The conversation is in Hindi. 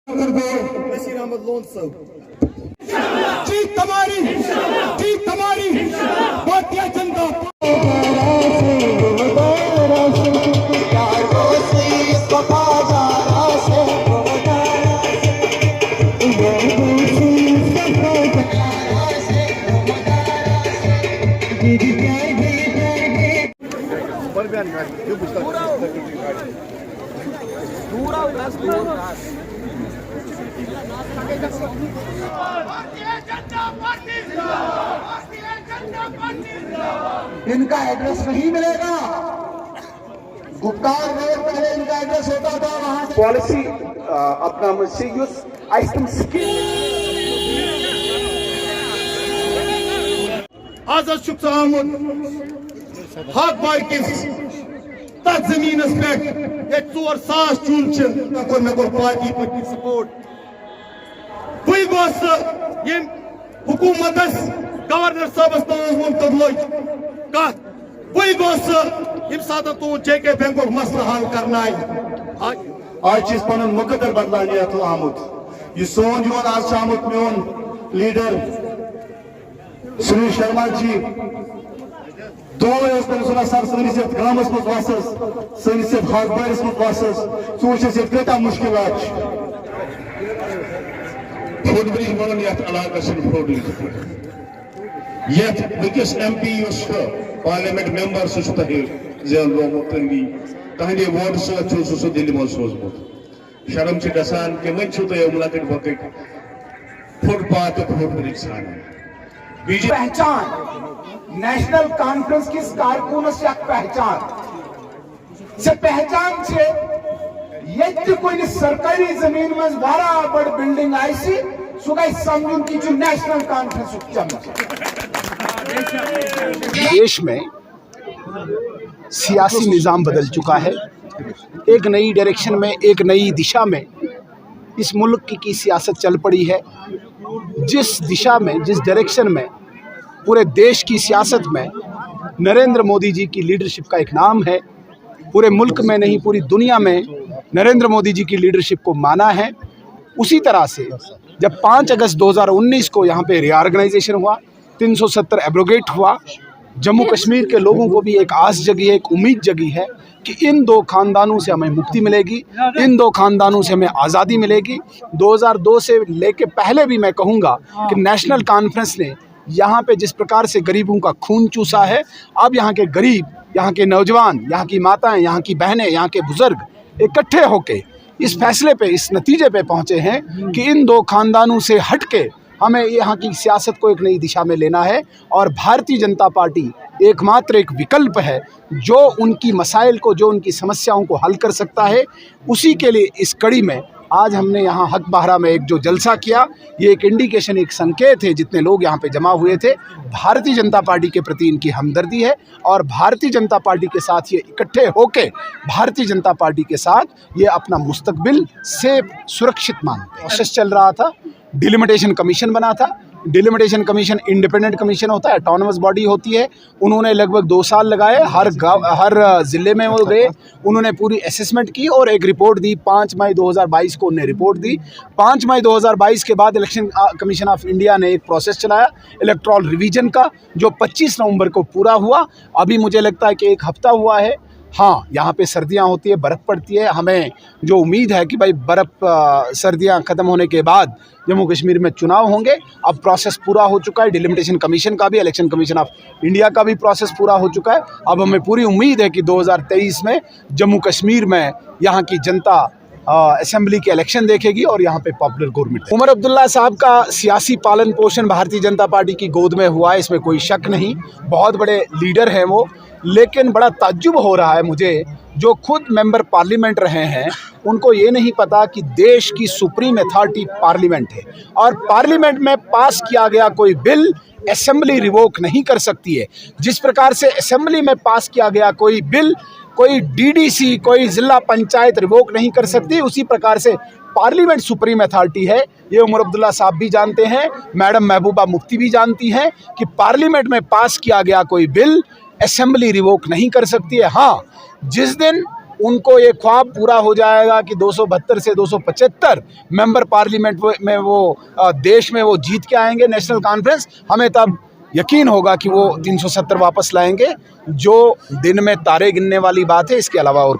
नसीर अहमद लोन साहब जीत हमारी भारतीय जनता इनका एड्रेस नहीं मिलेगा। गुप्कार रोड पहले इनका एड्रेस होता था, वहां से पॉलिसी अपना आज आमुत हक बाइकिस तथ जमीनस पे 4 सास चून मे पार्टी पट्टी सपोर्ट बी गोस हुकूमत गवर्नर साहबस तद लज कत बी गोस यम सात तुद JK बैंक मसला हल कर आज पन मुकदर बदलाने आमुत यह सोन योन आज आमुत मोन लीडर सुनील शर्मा जी दोस सर सनिस गामस मज वसस सनिस हकबारिस मज वसस चूस कता मुश्किल फुट ब्रिज वन ये इलाकस फुट ब्रिज ये वस MP पार्लियामेंट मेंबर सह जेल रोमुत तहदे वोट सह दिल्ली मज सोजमुत शर्म गसान कि वन तुम लकट बकट फुटपाथ फुट ब्रिज पहचान नेशनल कॉन्फ्रेंस किस कारकुनस पहचान से पहचान से ये कोई सरकारी जमीन में वारा बड़ बिल्डिंग आयसी सह गई समझुन कि नेशनल कॉन्फ्रेंस चमक। देश में सियासी निज़ाम बदल चुका है। एक नई डायरेक्शन में, एक नई दिशा में इस मुल्क की सियासत चल पड़ी है। जिस दिशा में, जिस डायरेक्शन में पूरे देश की सियासत में नरेंद्र मोदी जी की लीडरशिप का एक नाम है, पूरे मुल्क में नहीं पूरी दुनिया में नरेंद्र मोदी जी की लीडरशिप को माना है। उसी तरह से जब 5 अगस्त 2019 को यहाँ पे रीऑर्गेनाइजेशन हुआ, 370 एब्रोगेट हुआ, जम्मू कश्मीर के लोगों को भी एक आस जगी है, एक उम्मीद जगी है कि इन 2 खानदानों से हमें मुक्ति मिलेगी, इन 2 खानदानों से हमें आज़ादी मिलेगी। 2002 से लेके पहले भी मैं कहूँगा कि नेशनल कॉन्फ्रेंस ने यहाँ पे जिस प्रकार से गरीबों का खून चूसा है, अब यहाँ के गरीब, यहाँ के नौजवान, यहाँ की माताएं, यहाँ की बहनें, यहाँ के बुजुर्ग इकट्ठे होके इस फैसले पे, इस नतीजे पे पहुँचे हैं कि इन 2 खानदानों से हट के हमें यहाँ की सियासत को एक नई दिशा में लेना है। और भारतीय जनता पार्टी एकमात्र एक विकल्प है जो उनकी मसाइल को, जो उनकी समस्याओं को हल कर सकता है। उसी के लिए इस कड़ी में आज हमने यहाँ हक बहरा में एक जो जलसा किया, ये एक इंडिकेशन, एक संकेत है। जितने लोग यहाँ पे जमा हुए थे, भारतीय जनता पार्टी के प्रति इनकी हमदर्दी है और भारतीय जनता पार्टी के साथ ये इकट्ठे होके भारतीय जनता पार्टी के साथ ये अपना मुस्तकबिल सेफ सुरक्षित मानते। प्रोसेस चल रहा था, डिलिमिटेशन कमीशन बना था। डिलिमिटेशन कमीशन इंडिपेंडेंट कमीशन होता है, ऑटोनमस बॉडी होती है। उन्होंने लगभग 2 साल लगाए, हर ज़िले में वो गए, उन्होंने पूरी असेसमेंट की और एक रिपोर्ट दी। 5 मई 2022 को उन्हें रिपोर्ट दी। 5 मई 2022 के बाद इलेक्शन कमीशन ऑफ इंडिया ने एक प्रोसेस चलाया इलेक्टोरल रिवीजन का, जो 25 नवंबर को पूरा हुआ। अभी मुझे लगता है कि 1 हफ्ता हुआ है। हाँ, यहाँ पे सर्दियाँ होती है, बर्फ़ पड़ती है। हमें जो उम्मीद है कि भाई सर्दियाँ ख़त्म होने के बाद जम्मू कश्मीर में चुनाव होंगे। अब प्रोसेस पूरा हो चुका है, डिलिमिटेशन कमीशन का भी, इलेक्शन कमीशन ऑफ इंडिया का भी प्रोसेस पूरा हो चुका है। अब हमें पूरी उम्मीद है कि 2023 में जम्मू कश्मीर में यहाँ की जनता असेंबली के इलेक्शन देखेगी और यहाँ पे पॉपुलर गवर्नमेंट। उमर अब्दुल्ला साहब का सियासी पालन पोषण भारतीय जनता पार्टी की गोद में हुआ है, इसमें कोई शक नहीं। बहुत बड़े लीडर हैं वो, लेकिन बड़ा ताज्जुब हो रहा है मुझे, जो खुद मेंबर पार्लियामेंट रहे हैं, उनको ये नहीं पता कि देश की सुप्रीम अथॉरिटी पार्लियामेंट है और पार्लियामेंट में पास किया गया कोई बिल असेंबली रिवोक नहीं कर सकती है। जिस प्रकार से असेंबली में पास किया गया कोई बिल कोई DDC, कोई ज़िला पंचायत रिवोक नहीं कर सकती, उसी प्रकार से पार्लियामेंट सुप्रीम अथॉरिटी है। ये उमर अब्दुल्ला साहब भी जानते हैं, मैडम महबूबा मुफ्ती भी जानती हैं कि पार्लियामेंट में पास किया गया कोई बिल असेंबली रिवोक नहीं कर सकती है। हाँ, जिस दिन उनको ये ख्वाब पूरा हो जाएगा कि 272 से 275 मेंबर पार्लियामेंट में वो देश में वो जीत के आएंगे नेशनल कॉन्फ्रेंस, हमें तब यकीन होगा कि वो 370 वापस लाएंगे, जो दिन में तारे गिनने वाली बात है, इसके अलावा और